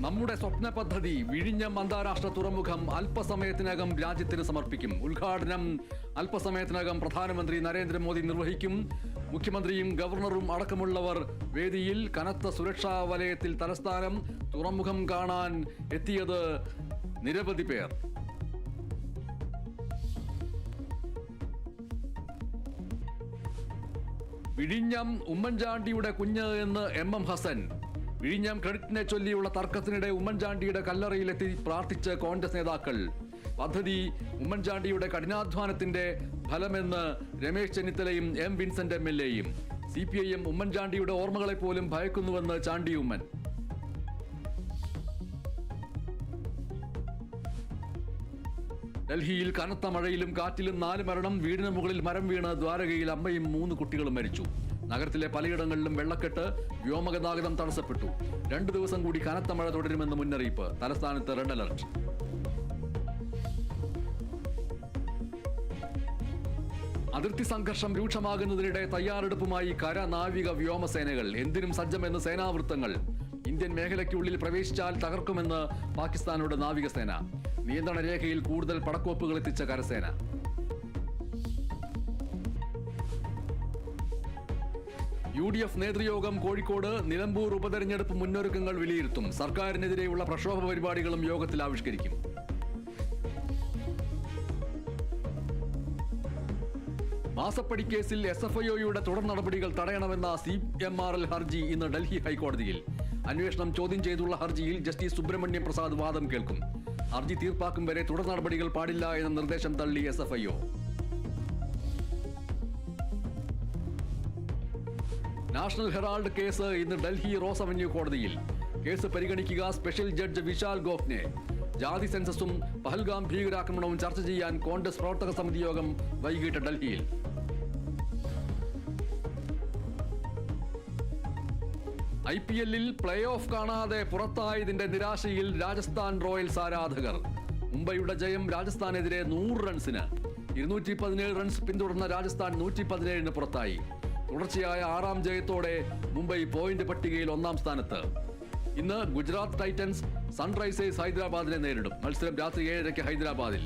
നമ്മുടെ സ്വപ്ന പദ്ധതി വിഴിഞ്ഞം അന്താരാഷ്ട്ര തുറമുഖം അല്പസമയത്തിനകം രാജ്യത്തിന് സമർപ്പിക്കും. ഉദ്ഘാടനം അല്പസമയത്തിനകം പ്രധാനമന്ത്രി നരേന്ദ്രമോദി നിർവഹിക്കും. മുഖ്യമന്ത്രിയും ഗവർണറും അടക്കമുള്ളവർ വേദിയിൽ. കനത്ത സുരക്ഷാ വലയത്തിൽ തലസ്ഥാനം. തുറമുഖം കാണാൻ എത്തിയത് നിരവധി പേർ. വിഴിഞ്ഞം ഉമ്മൻചാണ്ടിയുടെ കുഞ്ഞ് എന്ന് എം ഹസൻ. വിഴിഞ്ഞം ക്രെഡിറ്റിനെ ചൊല്ലിയുള്ള തർക്കത്തിനിടെ ഉമ്മൻചാണ്ടിയുടെ കല്ലറയിലെത്തി പ്രാർത്ഥിച്ച് കോൺഗ്രസ് നേതാക്കൾ. പദ്ധതി ഉമ്മൻചാണ്ടിയുടെ കഠിനാധ്വാനത്തിന്റെ ഫലമെന്ന് രമേശ് ചെന്നിത്തലയും എം വിൻസെന്റ് MLAയും. CPIM ഉമ്മൻചാണ്ടിയുടെ ഓർമ്മകളെപ്പോലും ഭയക്കുന്നുവെന്ന് ചാണ്ടി ഉമ്മൻ. ഡൽഹിയിൽ കനത്ത മഴയിലും കാറ്റിലും 4 മരണം. വീടിന് മുകളിൽ മരം വീണ് ദ്വാരകയിൽ അമ്മയും 3 കുട്ടികളും മരിച്ചു. നഗരത്തിലെ പലയിടങ്ങളിലും വെള്ളക്കെട്ട്. വ്യോമഗതാഗതം തടസ്സപ്പെട്ടു. 2 ദിവസം കൂടി കനത്ത മഴ തുടരുമെന്ന് മുന്നറിയിപ്പ്. തലസ്ഥാനത്ത് റെഡ് അലർട്ട്. അതിർത്തി സംഘർഷം രൂക്ഷമാകുന്നതിനിടെ തയ്യാറെടുപ്പുമായി കര, നാവിക, വ്യോമസേനകൾ. എന്തിനും സജ്ജമെന്ന് സേനാവൃത്തങ്ങൾ. ഇന്ത്യൻ മേഖലയ്ക്കുള്ളിൽ പ്രവേശിച്ചാൽ തകർക്കുമെന്ന് പാകിസ്ഥാനോട് നാവികസേന. നിയന്ത്രണ രേഖയിൽ കൂടുതൽ പടക്കോപ്പുകൾ എത്തിച്ച കരസേന. UDF നേതൃയോഗം കോഴിക്കോട്. നിലമ്പൂർ ഉപതെരഞ്ഞെടുപ്പ് മുന്നൊരുക്കങ്ങൾ വിലയിരുത്തും. സർക്കാരിനെതിരെയുള്ള പ്രക്ഷോഭ പരിപാടികളും യോഗത്തിൽ ആവിഷ്കരിക്കും. മാസപ്പടിക്കേസിൽ SFIOയുടെ തുടർ നടപടികൾ തടയണമെന്ന CMRL ഹർജി ഇന്ന് ഡൽഹി ഹൈക്കോടതിയിൽ. അന്വേഷണം ചോദ്യം ചെയ്തുള്ള ഹർജിയിൽ ജസ്റ്റിസ് സുബ്രഹ്മണ്യം പ്രസാദ് വാദം കേൾക്കും. ഹർജി തീർപ്പാക്കും വരെ തുടർ നടപടികൾ പാടില്ല എന്ന നിർദ്ദേശം തള്ളി SFIO. നാഷണൽ ഹെറാൾഡ് കേസ് ഇന്ന് ഡൽഹി റോസ് അവന്യൂ കോടതിയിൽ. കേസ് പരിഗണിക്കുക സ്പെഷ്യൽ ജഡ്ജ് വിശാൽ ഗോഖ്നെ. ജാതി സെൻസസും പഹൽഗാം ഭീകരാക്രമണവും ചർച്ച ചെയ്യാൻ കോൺഗ്രസ് പ്രവർത്തക സമിതി യോഗം വൈകിട്ട് ഡൽഹിയിൽ. IPL-ൽ പ്ലേ ഓഫ് കാണാതെ പുറത്തായതിന്റെ നിരാശയിൽ രാജസ്ഥാൻ റോയൽസ് ആരാധകർ. മുംബൈയുടെ ജയം രാജസ്ഥാനെതിരെ 100 റൺസിന്. 217 റൺസ് പിന്തുടർന്ന രാജസ്ഥാൻ 117-ന് പുറത്തായി. തുടർച്ചയായ 6ാം ജയത്തോടെ മുംബൈ പോയിന്റ് പട്ടികയിൽ 1ാം സ്ഥാനത്ത്. ഇന്ന് ഗുജറാത്ത് ടൈറ്റൻസ് സൺറൈസേഴ്സ് ഹൈദരാബാദിനെ നേരിടും. മത്സരം രാത്രി 7:30 ഹൈദരാബാദിൽ.